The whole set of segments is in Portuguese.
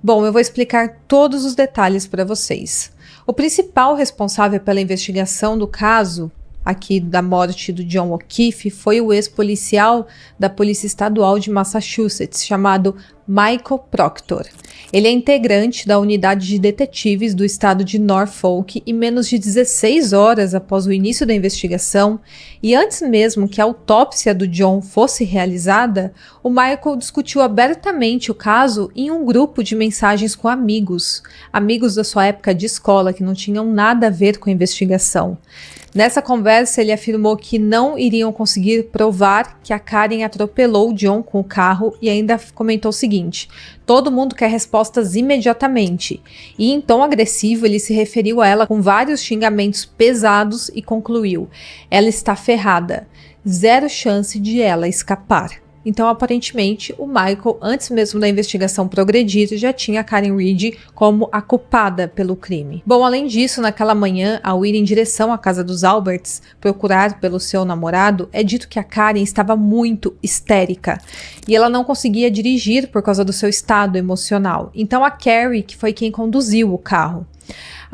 Bom, eu vou explicar todos os detalhes para vocês. O principal responsável pela investigação do caso aqui da morte do John O'Keefe foi o ex-policial da Polícia Estadual de Massachusetts, chamado Michael Proctor. Ele é integrante da unidade de detetives do estado de Norfolk e menos de 16 horas após o início da investigação e antes mesmo que a autópsia do John fosse realizada, o Michael discutiu abertamente o caso em um grupo de mensagens com amigos da sua época de escola que não tinham nada a ver com a investigação. Nessa conversa, ele afirmou que não iriam conseguir provar que a Karen atropelou o John com o carro e ainda comentou o seguinte: todo mundo quer respostas imediatamente. E em tom agressivo, ele se referiu a ela com vários xingamentos pesados e concluiu: ela está ferrada, zero chance de ela escapar. Então, aparentemente, o Michael, antes mesmo da investigação progredir, já tinha a Karen Read como a culpada pelo crime. Bom, além disso, naquela manhã, ao ir em direção à casa dos Alberts, procurar pelo seu namorado, é dito que a Karen estava muito histérica e ela não conseguia dirigir por causa do seu estado emocional. Então, a Carrie, que foi quem conduziu o carro.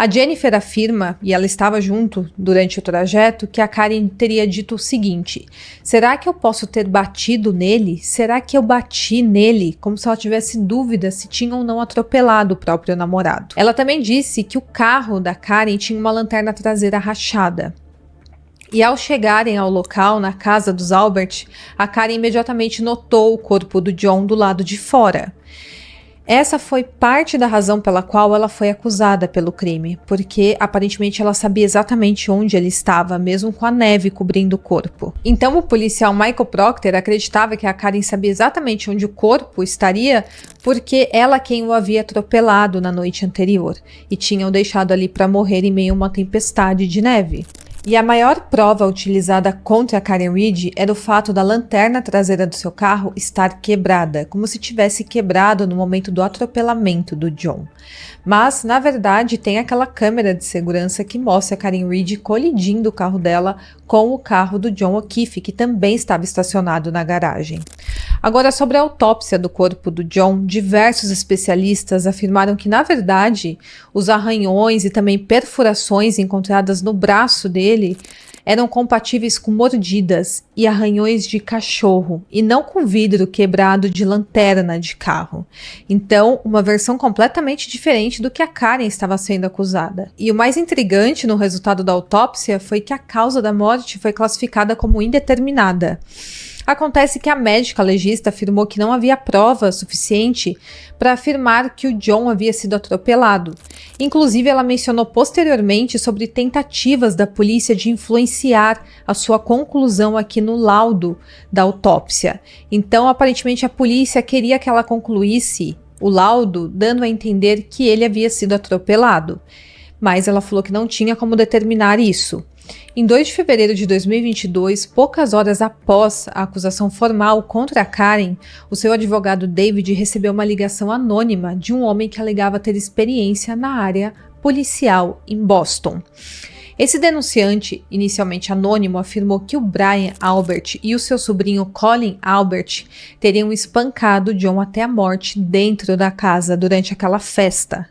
A Jennifer afirma, e ela estava junto durante o trajeto, que a Karen teria dito o seguinte: será que eu posso ter batido nele? Será que eu bati nele? Como se ela tivesse dúvida se tinha ou não atropelado o próprio namorado. Ela também disse que o carro da Karen tinha uma lanterna traseira rachada. E ao chegarem ao local, na casa dos Albert, a Karen imediatamente notou o corpo do John do lado de fora. Essa foi parte da razão pela qual ela foi acusada pelo crime, porque aparentemente ela sabia exatamente onde ele estava, mesmo com a neve cobrindo o corpo. Então o policial Michael Proctor acreditava que a Karen sabia exatamente onde o corpo estaria, porque ela quem o havia atropelado na noite anterior, e tinha o deixado ali para morrer em meio a uma tempestade de neve. E a maior prova utilizada contra a Karen Read era o fato da lanterna traseira do seu carro estar quebrada, como se tivesse quebrado no momento do atropelamento do John. Mas, na verdade, tem aquela câmera de segurança que mostra a Karen Read colidindo o carro dela com o carro do John O'Keefe, que também estava estacionado na garagem. Agora, sobre a autópsia do corpo do John, diversos especialistas afirmaram que, na verdade, os arranhões e também perfurações encontradas no braço dele eram compatíveis com mordidas e arranhões de cachorro, e não com vidro quebrado de lanterna de carro. Então, uma versão completamente diferente do que a Karen estava sendo acusada. E o mais intrigante no resultado da autópsia foi que a causa da morte foi classificada como indeterminada. Acontece que a médica legista afirmou que não havia prova suficiente para afirmar que o John havia sido atropelado. Inclusive, ela mencionou posteriormente sobre tentativas da polícia de influenciar a sua conclusão aqui no laudo da autópsia. Então, aparentemente, a polícia queria que ela concluísse o laudo, dando a entender que ele havia sido atropelado. Mas ela falou que não tinha como determinar isso. Em 2 de fevereiro de 2022, poucas horas após a acusação formal contra a Karen, o seu advogado David recebeu uma ligação anônima de um homem que alegava ter experiência na área policial em Boston. Esse denunciante, inicialmente anônimo, afirmou que o Brian Albert e o seu sobrinho Colin Albert teriam espancado John até a morte dentro da casa durante aquela festa.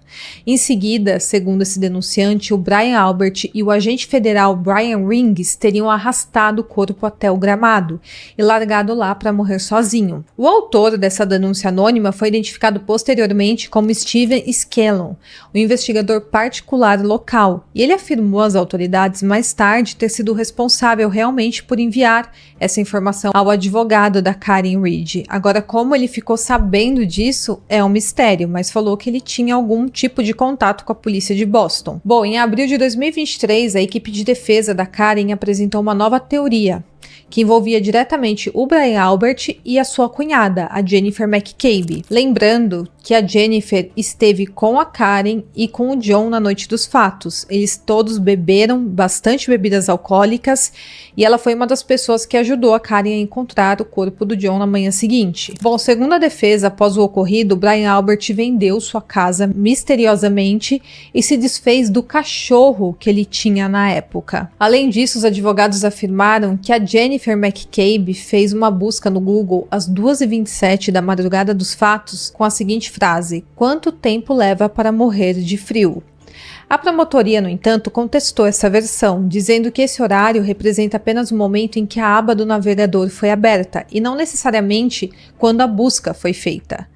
Em seguida, segundo esse denunciante, o Brian Albert e o agente federal Brian Rings teriam arrastado o corpo até o gramado e largado lá para morrer sozinho. O autor dessa denúncia anônima foi identificado posteriormente como Steven Skellon, um investigador particular local, e ele afirmou às autoridades mais tarde ter sido responsável realmente por enviar essa informação ao advogado da Karen Read. Agora, como ele ficou sabendo disso é um mistério, mas falou que ele tinha algum tipo de contato com a polícia de Boston. Bom, em abril de 2023, a equipe de defesa da Karen apresentou uma nova teoria que envolvia diretamente o Brian Albert e a sua cunhada, a Jennifer McCabe. Lembrando que a Jennifer esteve com a Karen e com o John na noite dos fatos. Eles todos beberam bastante bebidas alcoólicas e ela foi uma das pessoas que ajudou a Karen a encontrar o corpo do John na manhã seguinte. Bom, segundo a defesa, após o ocorrido, Brian Albert vendeu sua casa misteriosamente e se desfez do cachorro que ele tinha na época. Além disso, os advogados afirmaram que a Jennifer Jennifer McCabe fez uma busca no Google às 2h27 da madrugada dos fatos com a seguinte frase: "Quanto tempo leva para morrer de frio?" A promotoria, no entanto, contestou essa versão, dizendo que esse horário representa apenas o momento em que a aba do navegador foi aberta e não necessariamente quando a busca foi feita.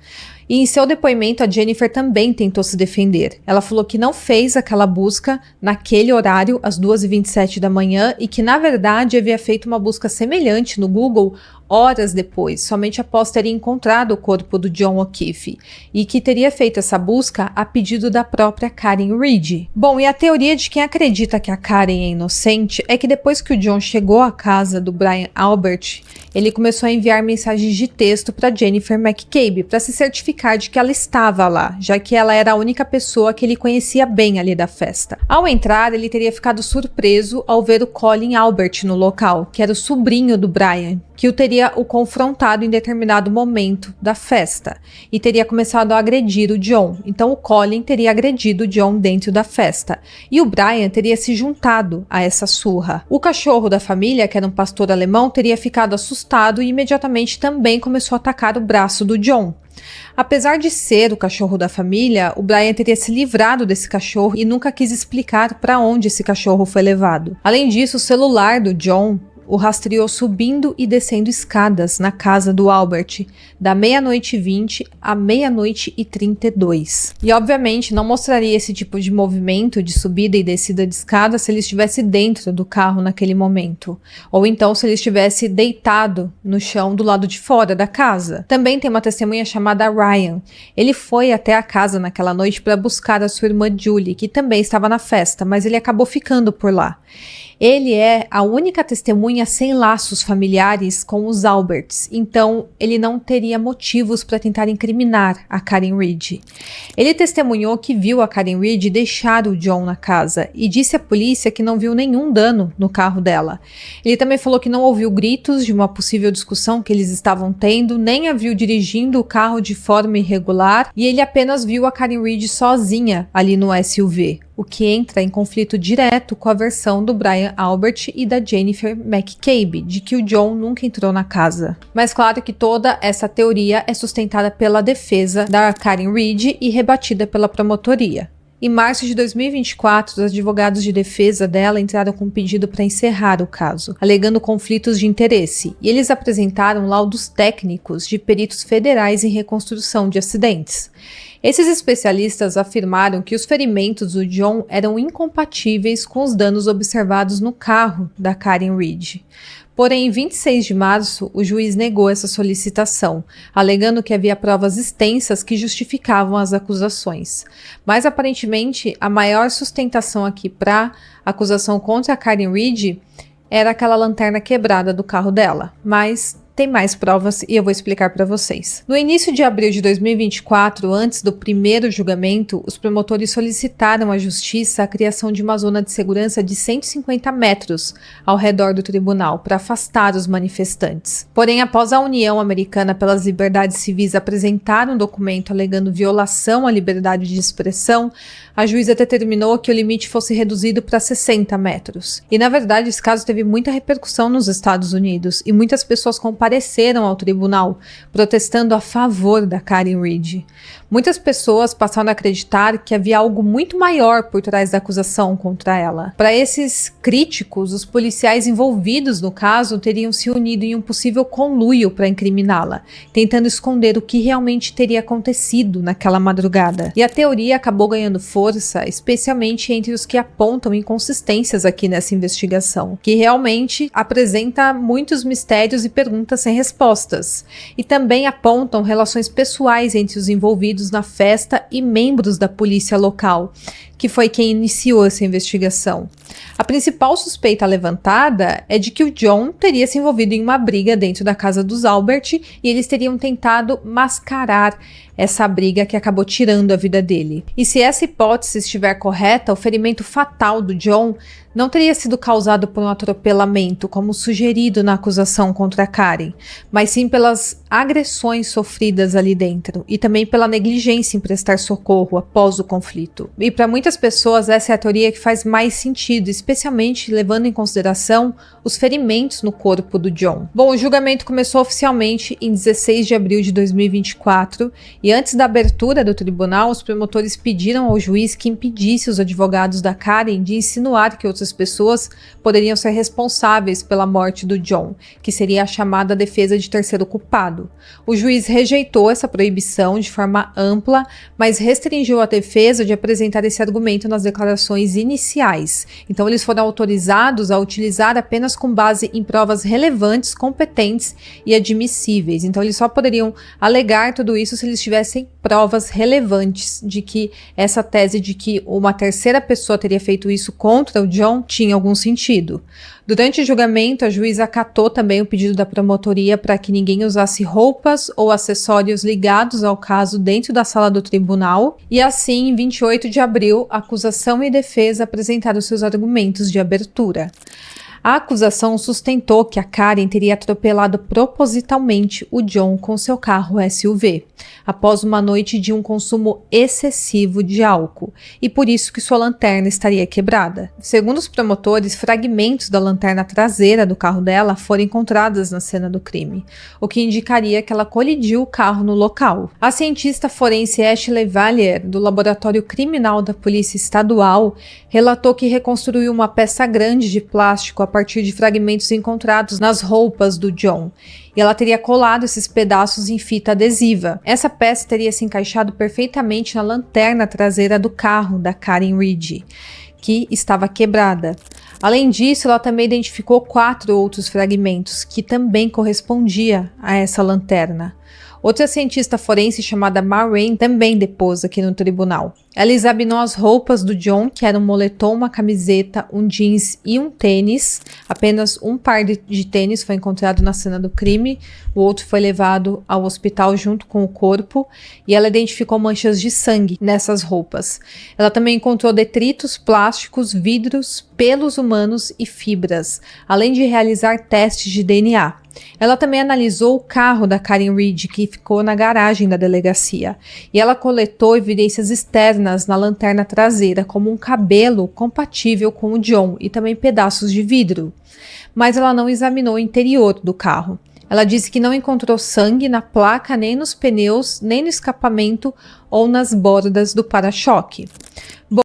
E em seu depoimento, a Jennifer também tentou se defender. Ela falou que não fez aquela busca naquele horário, às 2h27 da manhã, e que, na verdade, havia feito uma busca semelhante no Google horas depois, somente após ter encontrado o corpo do John O'Keefe, e que teria feito essa busca a pedido da própria Karen Read. Bom, e a teoria de quem acredita que a Karen é inocente é que depois que o John chegou à casa do Brian Albert, ele começou a enviar mensagens de texto para Jennifer McCabe para se certificar de que ela estava lá, já que ela era a única pessoa que ele conhecia bem ali da festa. Ao entrar, ele teria ficado surpreso ao ver o Colin Albert no local, que era o sobrinho do Brian, que o teria confrontado em determinado momento da festa e teria começado a agredir o John. Então o Colin teria agredido o John dentro da festa e o Brian teria se juntado a essa surra. O cachorro da família, que era um pastor alemão, teria ficado assustado e imediatamente também começou a atacar o braço do John. Apesar de ser o cachorro da família, o Brian teria se livrado desse cachorro e nunca quis explicar para onde esse cachorro foi levado. Além disso, o celular do John o rastreou subindo e descendo escadas na casa do Albert, da 00:20 à 00:32. E obviamente não mostraria esse tipo de movimento de subida e descida de escada se ele estivesse dentro do carro naquele momento, ou então se ele estivesse deitado no chão do lado de fora da casa. Também tem uma testemunha chamada Ryan. Ele foi até a casa naquela noite para buscar a sua irmã Julie, que também estava na festa, mas ele acabou ficando por lá. Ele é a única testemunha sem laços familiares com os Alberts, então ele não teria motivos para tentar incriminar a Karen Read. Ele testemunhou que viu a Karen Read deixar o John na casa e disse à polícia que não viu nenhum dano no carro dela. Ele também falou que não ouviu gritos de uma possível discussão que eles estavam tendo, nem a viu dirigindo o carro de forma irregular e ele apenas viu a Karen Read sozinha ali no SUV, o que entra em conflito direto com a versão do Brian Albert e da Jennifer McCabe, de que o John nunca entrou na casa. Mas claro que toda essa teoria é sustentada pela defesa da Karen Read e rebatida pela promotoria. Em março de 2024, os advogados de defesa dela entraram com um pedido para encerrar o caso, alegando conflitos de interesse, e eles apresentaram laudos técnicos de peritos federais em reconstrução de acidentes. Esses especialistas afirmaram que os ferimentos do John eram incompatíveis com os danos observados no carro da Karen Read. Porém, em 26 de março, o juiz negou essa solicitação, alegando que havia provas extensas que justificavam as acusações. Mas, aparentemente, a maior sustentação aqui para a acusação contra a Karen Read era aquela lanterna quebrada do carro dela. Mas tem mais provas e eu vou explicar para vocês. No início de abril de 2024, antes do primeiro julgamento, os promotores solicitaram à justiça a criação de uma zona de segurança de 150 metros ao redor do tribunal para afastar os manifestantes. Porém, após a União Americana pelas Liberdades Civis apresentar um documento alegando violação à liberdade de expressão, a juíza determinou que o limite fosse reduzido para 60 metros. E, na verdade, esse caso teve muita repercussão nos Estados Unidos e muitas pessoas compareceram ao tribunal, protestando a favor da Karen Read. Muitas pessoas passaram a acreditar que havia algo muito maior por trás da acusação contra ela. Para esses críticos, os policiais envolvidos no caso teriam se unido em um possível conluio para incriminá-la, tentando esconder o que realmente teria acontecido naquela madrugada. E a teoria acabou ganhando força, especialmente entre os que apontam inconsistências aqui nessa investigação, que realmente apresenta muitos mistérios e perguntas sem respostas, e também apontam relações pessoais entre os envolvidos na festa e membros da polícia local, que foi quem iniciou essa investigação. A principal suspeita levantada é de que o John teria se envolvido em uma briga dentro da casa dos Albert e eles teriam tentado mascarar essa briga que acabou tirando a vida dele. E se essa hipótese estiver correta, o ferimento fatal do John não teria sido causado por um atropelamento, como sugerido na acusação contra a Karen, mas sim pelas agressões sofridas ali dentro e também pela negligência em prestar socorro após o conflito. E para muitas pessoas essa é a teoria que faz mais sentido sentido, especialmente levando em consideração os ferimentos no corpo do John. Bom, o julgamento começou oficialmente em 16 de abril de 2024 e antes da abertura do tribunal, os promotores pediram ao juiz que impedisse os advogados da Karen de insinuar que outras pessoas poderiam ser responsáveis pela morte do John, que seria a chamada defesa de terceiro culpado. O juiz rejeitou essa proibição de forma ampla, mas restringiu a defesa de apresentar esse argumento nas declarações iniciais. Então, eles foram autorizados a utilizar apenas com base em provas relevantes, competentes e admissíveis. Então, eles só poderiam alegar tudo isso se eles tivessem provas relevantes de que essa tese de que uma terceira pessoa teria feito isso contra o John tinha algum sentido. Durante o julgamento, a juíza acatou também o pedido da promotoria para que ninguém usasse roupas ou acessórios ligados ao caso dentro da sala do tribunal, e assim, em 28 de abril, acusação e defesa apresentaram seus argumentos de abertura. A acusação sustentou que a Karen teria atropelado propositalmente o John com seu carro SUV, após uma noite de um consumo excessivo de álcool, e por isso que sua lanterna estaria quebrada. Segundo os promotores, fragmentos da lanterna traseira do carro dela foram encontrados na cena do crime, o que indicaria que ela colidiu o carro no local. A cientista forense Ashley Vallier, do Laboratório Criminal da Polícia Estadual, relatou que reconstruiu uma peça grande de plástico a partir de fragmentos encontrados nas roupas do John, e ela teria colado esses pedaços em fita adesiva. Essa peça teria se encaixado perfeitamente na lanterna traseira do carro da Karen Ridge, que estava quebrada. Além disso, ela também identificou 4 outros fragmentos que também correspondiam a essa lanterna. Outra cientista forense chamada Maureen também depôs aqui no tribunal. Ela examinou as roupas do John, que eram um moletom, uma camiseta, um jeans e um tênis. Apenas um par de tênis foi encontrado na cena do crime, o outro foi levado ao hospital junto com o corpo, e ela identificou manchas de sangue nessas roupas. Ela também encontrou detritos plásticos, vidros, pelos humanos e fibras, além de realizar testes de DNA. Ela também analisou o carro da Karen Ridge, que ficou na garagem da delegacia, e ela coletou evidências externas na lanterna traseira, como um cabelo compatível com o John e também pedaços de vidro. Mas ela não examinou o interior do carro. Ela disse que não encontrou sangue na placa, nem nos pneus, nem no escapamento ou nas bordas do para-choque.